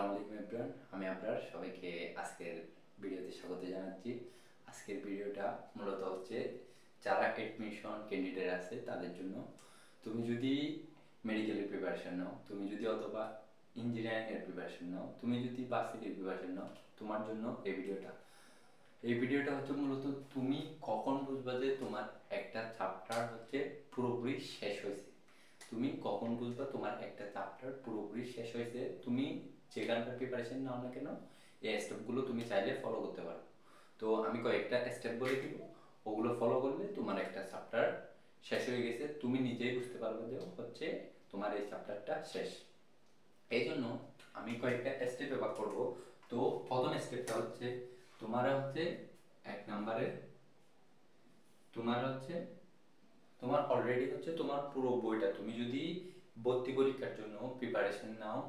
আসসালামু আলাইকুম এভরিওয়ান, আমি আপনার সবাইকে আজকের ভিডিওতে স্বাগত জানাচ্ছি। আজকের ভিডিওটা মূলত হচ্ছে যারা অ্যাডমিশন ক্যান্ডিডেট আছে তাদের জন্য। তুমি যদি মেডিকেলের প্রিপারেশন নাও, তুমি যদি অথবা ইঞ্জিনিয়ারিংয়ের প্রিপারেশন নাও, তুমি যদি ভার্সিটির প্রিপারেশন নাও, তোমার জন্য এই ভিডিওটা হচ্ছে মূলত তুমি কখন বুঝবা যে তোমার একটা চ্যাপ্টার হচ্ছে পুরোপুরি শেষ হয়েছে। তুমি কখন বুঝবা তোমার একটা চ্যাপ্টার পুরোপুরি শেষ হয়েছে। তুমি যেখানকার প্রিপারেশন নাও না কেন, এই স্টেপগুলো তুমি চাইলে ফলো করতে পারো। তো আমি কয়েকটা স্টেপ বলে দিব, ওগুলো ফলো করলে তোমার একটা চ্যাপ্টার শেষ হয়ে গেছে, তুমি নিজেই বুঝতে পারবে যে হচ্ছে তোমার এই চ্যাপ্টারটা শেষ। এই জন্য আমি কয়েকটা স্টেপে ভাগ করবো। তো প্রথম স্টেপটা হচ্ছে তোমার এক নম্বরে তোমার অলরেডি হচ্ছে তোমার পুরো বইটা, তুমি যদি ভর্তি পরীক্ষার জন্য প্রিপারেশন নাও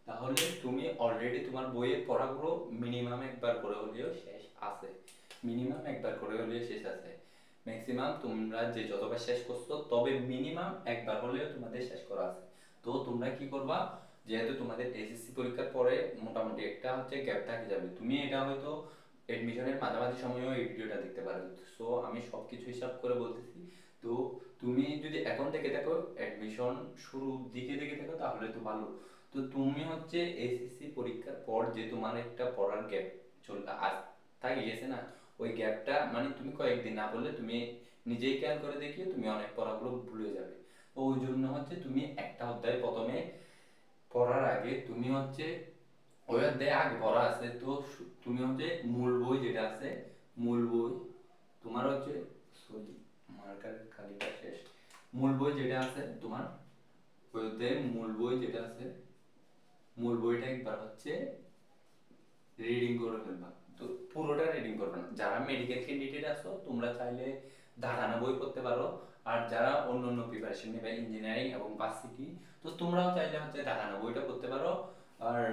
তাহলে তুমি অলরেডি তোমার বইয়ের পড়াগুলো মিনিমাম একবার করে হলেও শেষ আছে। ম্যাক্সিমাম তোমরা যে যতবার শেষ করছো তবে মিনিমাম একবার হলেও তোমাদের শেষ করা আছে। তো তোমরা কি করবা, যেহেতু তোমাদের এসএসসি পরীক্ষার পরে মোটামুটি একটা হচ্ছে গ্যাপ থাকে যাবে, তুমি এটা হয়তো এডমিশনের মাঝামাঝি সময়েও এই ভিডিওটা দেখতে পারো। সো আমি সবকিছু হিসাব করে বলতেছি। তো তুমি যদি এখন থেকে দেখো, অ্যাডমিশন শুরুর দিকে দেখে থাকো তাহলে তো ভালো। তো তুমি হচ্ছে এসএসসি পরীক্ষার পর যে তোমার একটা পড়ার গ্যাপ চলে আজ থাকে গেছে না, ওই গ্যাপটা মানে তুমি কয়েকদিন না বললে তুমি নিজেই খেয়াল করে দেখিয়ে তুমি অনেক পড়াগুলো ভুলে যাবে। তো ওই জন্য হচ্ছে তুমি একটা অধ্যায় প্রথমে পড়ার আগে তুমি হচ্ছে ওই অধ্যায়ে আগে পড়া আছে, তো তুমি হচ্ছে মূল বই যেটা আছে, মূল বই তোমার হচ্ছে সরি মার্কারের খালিটা শেষ, মূল বই যেটা আছে তোমার ওই অধ্যায়ে মূল বইটা একবার হচ্ছে রিডিং করে ফেলবা। তো পুরোটা রিডিং করবে না। যারা মেডিকেল ক্যান্ডিডেট আছো তোমরা চাইলে দাগানো বই পড়তে পারো, আর যারা অন্য অন্য প্রিপারেশন নেবে ইঞ্জিনিয়ারিং এবং ভার্সিটি, তো তোমরাও চাইলে হচ্ছে দাগানো বইটা পড়তে পারো। আর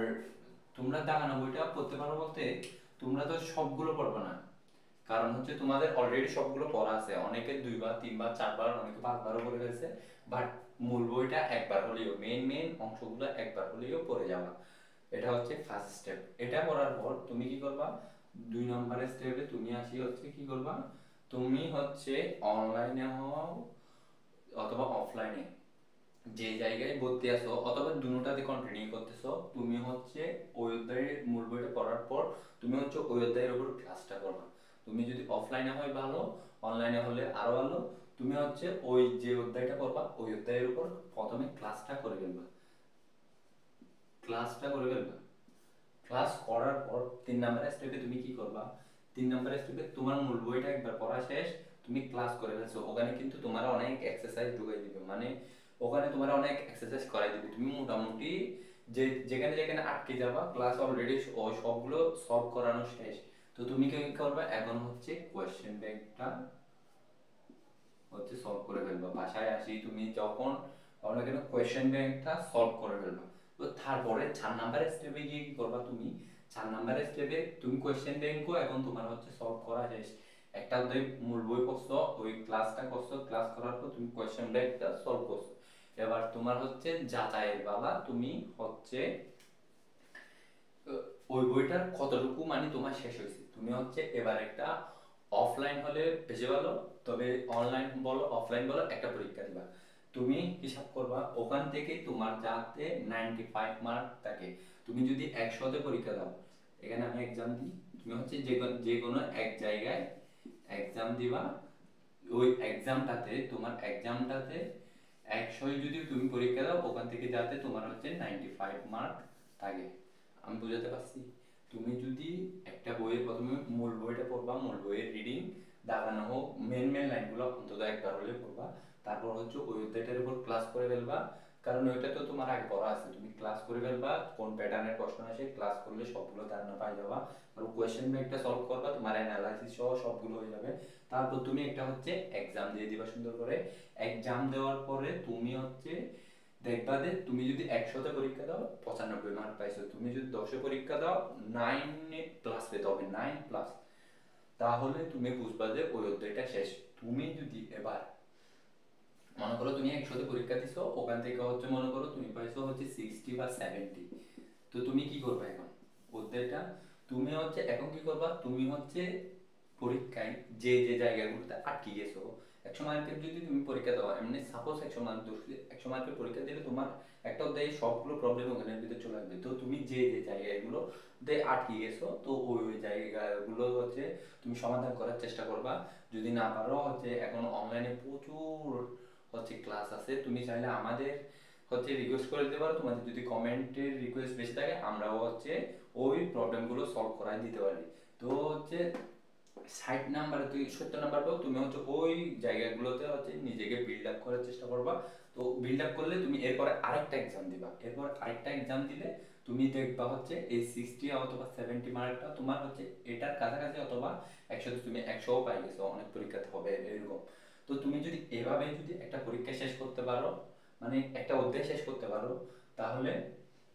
তোমরা দাগানো বইটা পড়তে পারো বলতে তোমরা তো সবগুলো পড়বে না, কারণ হচ্ছে তোমাদের অলরেডি সবগুলো পড়া আছে, অনেকে দুইবার তিনবার চারবার অনেকে পাঁচবারও পড়ে গেছে। বাট মূল বইটা একবার হলেও মেন অংশগুলো একবার হলেও পড়ে যাওয়া, এটা হচ্ছে ফার্স্ট স্টেপ। এটা করার পর তুমি কি করবা, 2 নম্বরের স্টেপে তুমি আসি হচ্ছে কি করবা, তুমি হচ্ছে অনলাইনে হও অথবা অফলাইনে যে জায়গায় ভর্তি আছো অথবা দুটোটাতে কন্টিনিউ করতেছো, তুমি হচ্ছে ওই অধ্যায়ের মূল বইটা পড়ার পর তুমি হচ্ছে ওই অধ্যায়ের উপর ক্লাসটা করবা। তুমি যদি অফলাইনে হয় ভালো, অনলাইনে হলে আরো ভালো। তুমি হচ্ছে ওই যে অধ্যায়টা পড়বা ওই অধ্যায়ের উপর প্রথমে ক্লাসটা করে ফেলবা। ক্লাস করার পর 3 নম্বরের স্টেপে তুমি কি করবা, 3 নম্বরের স্টেপে তোমার মূল বইটা একবার পড়া শেষ, তুমি ক্লাস করে ফেলছো, ওখানে কিন্তু তোমার অনেক এক্সারসাইজ ঢুকাই দিবে, মানে ওখানে তোমার অনেক এক্সারসাইজ করাই দিবে। তুমি মোটামুটি যে যেখানে যেখানে আটকে যাবা ক্লাস অলরেডি সবগুলো সলভ করানো শেষ। তো তুমি কি করবা, এখন হচ্ছে কোয়েশ্চেন ব্যাংকটা হচ্ছে সলভ করে ফেলবা। বাসায় আসি তুমি যখন আমরা কেন কোয়েশ্চেন ব্যাংকটা সলভ করে ফেলবা। তো তারপরে 4 নম্বরের স্টেপে গিয়ে কি করবা, তুমি 4 নম্বরের স্টেপে তুমি কোয়েশ্চেন ব্যাংকও এখন তোমার হচ্ছে সলভ করা শেষ। একটা অধ্যায় মূল বই পড়ছো, ওই ক্লাসটা করছো, ক্লাস করার পর তুমি কোয়েশ্চেন ব্যাংকটা সলভ করছো। এবার তোমার হচ্ছে যাচাইয়ের পালা, তুমি হচ্ছে ওই বইটার কতটুকু মানে তোমার শেষ হয়েছে। তুমি হচ্ছে এবার একটা অফলাইন হলে বেশি ভালো, তবে অনলাইন বলো অফলাইন বলো একটা পরীক্ষা দিবা। তুমি হিসাব করবা ওখান থেকে তোমার যাতে 95 মার্ক থাকে। তুমি যদি 100তে পরীক্ষা দাও, এখানে আমি এক্সাম দিই, তুমি হচ্ছে যে কোনো এক জায়গায় এক্সাম দিবা, ওই এক্সামটাতে 100 যদি তুমি পরীক্ষা দাও ওখান থেকে যাতে তোমার হচ্ছে 95 মার্ক থাকে। আমি বুঝাতে পারছি? তুমি যদি একটা বইয়ের প্রথমে মূল বইটা পড়বা, মূল বইয়ের রিডিং দাগানো হোক, মেন লাইনগুলো অন্তত একবার হলে পড়বা। তারপর হচ্ছে ওই অধ্যায়টার উপর ক্লাস করে ফেলবা, কারণ ওইটা তো তোমার আগে পড়া আছে। তুমি ক্লাস করে ফেলবা, কোন প্যাটার্নের প্রশ্ন আসে ক্লাস করলে সবগুলো ধারণা পাই যাবা। তারপর কোয়েশ্চেন ব্যাংকটা সলভ করবা, তোমার অ্যানালাইসিস সহ সবগুলো হয়ে যাবে। তারপর তুমি একটা হচ্ছে এক্সাম দিয়ে দিবা সুন্দর করে। এক্সাম দেওয়ার পরে তুমি হচ্ছে দেখবা যে তুমি যদি 100তে পরীক্ষা দাও 95 মার্ক পাইছো, তুমি যদি 10এ পরীক্ষা দাও 9+ পেতে হবে, 9+। তাহলে তুমি বুঝবা যে ওই অধ্যায়টা শেষ। তুমি যদি এবার মনে করো তুমি 100তে পরীক্ষা দিছো, ওখান থেকে হচ্ছে মনে করো তুমি পাইছো হচ্ছে 60 বা 70, তো তো তুমি কি করবে এখন অধ্যায়টা, তুমি হচ্ছে এখন কি করবা, তুমি হচ্ছে পরীক্ষায় যে যে জায়গাগুলোতে আটকে গেছো, 100 মার্কের যদি তুমি পরীক্ষা দাও, এমনি সাপোজ 100 মার্ক ধরছি, 100 মার্কের পরীক্ষা দিলে তোমার একটা অধ্যায়ে সবগুলো প্রবলেম ওখানে ভিতরে চলে আসবে। তো তুমি যে যে জায়গাগুলো আটকে গেছো, তো ওই ওই জায়গাগুলো হচ্ছে তুমি সমাধান করার চেষ্টা করবা। যদি না পারো হচ্ছে এখন অনলাইনে প্রচুর হচ্ছে ক্লাস আছে, তুমি চাইলে আমাদের হচ্ছে রিকোয়েস্ট করে দিতে পারো, তোমাদের যদি কমেন্টের রিকোয়েস্ট বেশি থাকে আমরাও হচ্ছে ওই প্রবলেমগুলো সলভ করাই দিতে পারি। তো হচ্ছে 60 নাম্বার তুই 70 নাম্বার পাও, তুমি হচ্ছে ওই জায়গাগুলোতে হচ্ছে নিজেকে বিল্ড আপ করার চেষ্টা করবা। তো বিল্ড আপ করলে তুমি এরপরে আরেকটা এক্সাম দিবা, এরপর আরেকটা এক্সাম দিলে তুমি দেখবা হচ্ছে এই 60 অথবা 70 মার্কটা তোমার হচ্ছে এটার কাছাকাছি, অথবা 100 তুমি 100ও পাই গেছো, অনেক পরীক্ষাতে হবে এরকম। তো তুমি যদি এভাবে যদি একটা পরীক্ষা শেষ করতে পারো, মানে একটা অধ্যায় শেষ করতে পারো, তাহলে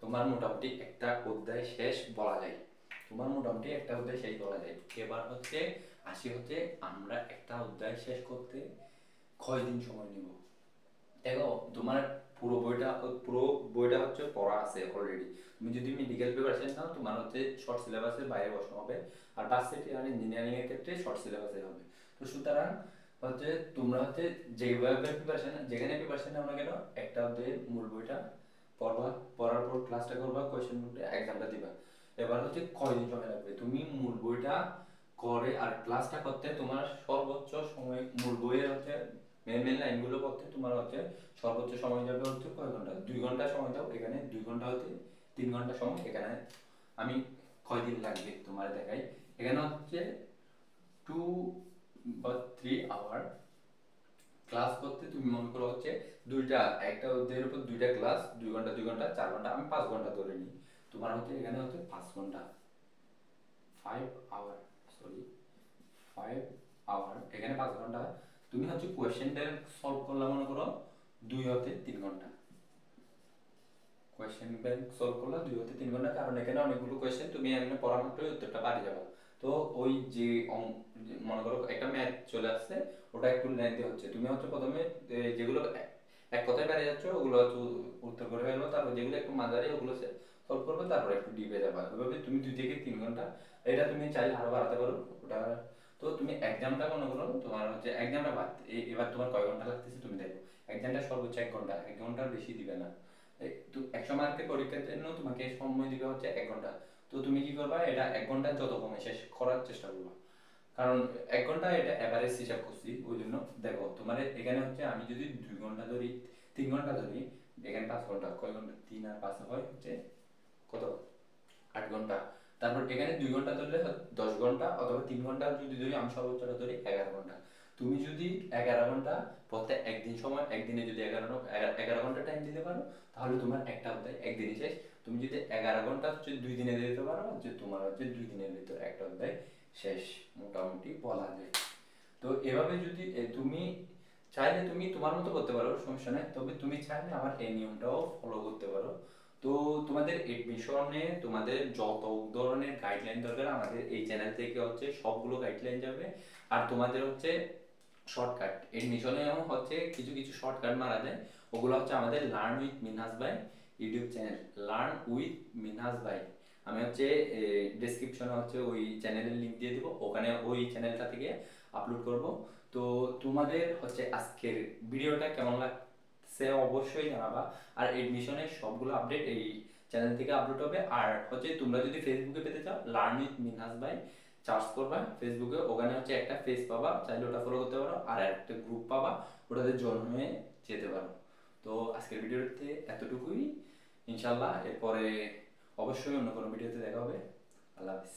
তোমার মোটামুটি একটা অধ্যায় শেষ বলা যায়, তোমার মোটামুটি একটা অধ্যায় শেষ বলা যায়। এবার হচ্ছে আসি হচ্ছে আমরা একটা অধ্যায় শেষ করতে কয় দিন সময় নিব। দেখো তোমার পুরো বইটা হচ্ছে পড়া আছে অলরেডি, তুমি যদি মেডিকেল প্রিপারেশন নাও তোমার হচ্ছে শর্ট সিলেবাসের বাইরে বসানো হবে, আর ভার্সিটি আর ইঞ্জিনিয়ারিং এর ক্ষেত্রে শর্ট সিলেবাসে হবে। তো সুতরাং হচ্ছে তোমরা হচ্ছে যেভাবে প্রিপারেশন, যেখানে প্রিপারেশন নাও না কেন, একটা অধ্যায়ে মূল বইটা পড়বা, পড়ার পর ক্লাসটা করবা, কোয়েশ্চেন বুকটা এক্সামটা দিবা। এবার হচ্ছে কয়দিন সময় লাগবে, তুমি মূল বইটা করে আর ক্লাসটা করতে তোমার সর্বোচ্চ সময়, মূল বইয়ের হচ্ছে মেন মেন লাইনগুলো পড়তে তোমার হচ্ছে সর্বোচ্চ সময় যাবে হচ্ছে কয় ঘন্টা, 2 ঘন্টা সময় দাও এখানে, 2 ঘন্টা হতে 3 ঘন্টা সময় এখানে। আমি কয়দিন লাগবে তোমার দেখাই, এখানে হচ্ছে 2 বা 3 আওয়ার ক্লাস করতে, তুমি মনে করো হচ্ছে দুইটা, একটা অধ্যায়ের উপর দুইটা ক্লাস, 2 ঘন্টা 2 ঘন্টা 4 ঘন্টা, আমি 5 ঘন্টা ধরে নিই, তোমার হচ্ছে এখানে হচ্ছে 5 ঘন্টা, 5 আওয়ার, সরি 5 আওয়ার, এখানে 5 ঘন্টা। তুমি হচ্ছে কোয়েশ্চেন ব্যাংক সলভ করলে মনে করো 2 হতে 3 ঘন্টা, কোয়েশ্চেন ব্যাংক সলভ করলে 2 হতে 3 ঘন্টা, কারণ এখানে অনেকগুলো কোয়েশ্চেন, তুমি এমনি পড়া মাত্রই উত্তরটা পারি যাবে। তো ওই যে মনে করো একটা ম্যাথ চলে আসছে, ওটা একটু লেন্থি হচ্ছে, তুমি হচ্ছে প্রথমে যেগুলো এক কথায় পারে যাচ্ছ ওগুলো হচ্ছে উত্তর করে ফেলবো, তারপর যেগুলো একটু মাঝারি ওগুলো সলভ করবে, তারপর একটু ডিপে যাবা, ওইভাবে তুমি 2 থেকে 3 ঘন্টা, এটা তুমি চাইলে আরো বাড়াতে পারো ওটা। তো তুমি এক্সামটা মনে করো তোমার হচ্ছে এক্সামটা বাদ, এবার তোমার কয় ঘন্টা লাগতেছে তুমি দেখো, এক্সামটা সর্বোচ্চ 1 ঘন্টা, 1 ঘন্টার বেশি দিবে না। তো 100 মার্কের পরীক্ষার জন্য তোমাকে সময় দিবে হচ্ছে 1 ঘন্টা। তো তুমি কি করবা, এটা 1 ঘন্টা যত কমে শেষ করার চেষ্টা করবা, কারণ 1 ঘন্টা এটা এভারেজ হিসাব করছি ওই জন্য। দেখো তোমার এখানে হচ্ছে আমি যদি 2 ঘন্টা ধরি, 3 ঘন্টা ধরি, এখানে 5 ঘন্টা, কয় ঘন্টা, 3 আর 5 হয় হচ্ছে কত, 8 ঘন্টা। তারপর এখানে 2 ঘন্টা ধরলে 10 ঘন্টা, অথবা 3 ঘন্টা যদি ধরি, আমি সর্বোচ্চটা ধরি 11 ঘন্টা। তুমি যদি 11 ঘন্টা পড়তে একদিন সময়, একদিনে যদি 11 ঘন্টা টাইম দিতে পারো, তাহলে তোমার একটা অধ্যায় একদিনই শেষ। তুমি যদি 11 ঘন্টা হচ্ছে 2 দিনে দিতে পারো, যে তোমার হচ্ছে 2 দিনের ভিতর একটা অধ্যায় শেষ মোটামুটি বলা যায়। তো এভাবে যদি তুমি চাইলে তুমি তোমার মতো করতে পারো, সমস্যা নাই, তবে তুমি চাইলে আমার এই নিয়মটাও ফলো করতে পারো। তো তোমাদের এডমিশনে তোমাদের যত ধরনের গাইডলাইন দরকার আমাদের এই চ্যানেল থেকে হচ্ছে সবগুলো গাইডলাইন যাবে। আর তোমাদের হচ্ছে শর্টকাট এডমিশনেও হচ্ছে কিছু কিছু শর্টকাট মারা যায়, ওগুলো হচ্ছে আমাদের লার্ন উইথ মিনহাজ ভাই YouTube channel, learn with Minhaj ভাই, আমি হচ্ছে ডেসক্রিপশনে হচ্ছে ওই চ্যানেলের লিংক দিয়ে দিব, ওখানে ওই চ্যানেলটা থেকে আপলোড করব। তো তোমাদের হচ্ছে আজকের ভিডিওটা কেমন লাগছে অবশ্যই জানাবা। আর এডমিশনের সবগুলো আপডেট এই চ্যানেল থেকে আপলোড হবে। আর হচ্ছে তোমরা যদি ফেসবুকে পেতে চাও, লার্ন উইথ মিনহাজ ভাই সার্চ করবা ফেসবুকে, ওখানে হচ্ছে একটা পেজ পাবা, চাইলে ওটা ফলো করতে পারো, আর একটা গ্রুপ পাবা, ওটাতে জয়েন হয়ে যেতে পারো। তো আজকের ভিডিওতে এতটুকুই, ইনশাল্লাহ এরপরে অবশ্যই অন্য কোনো ভিডিওতে দেখা হবে। আল্লাহ হাফিজ।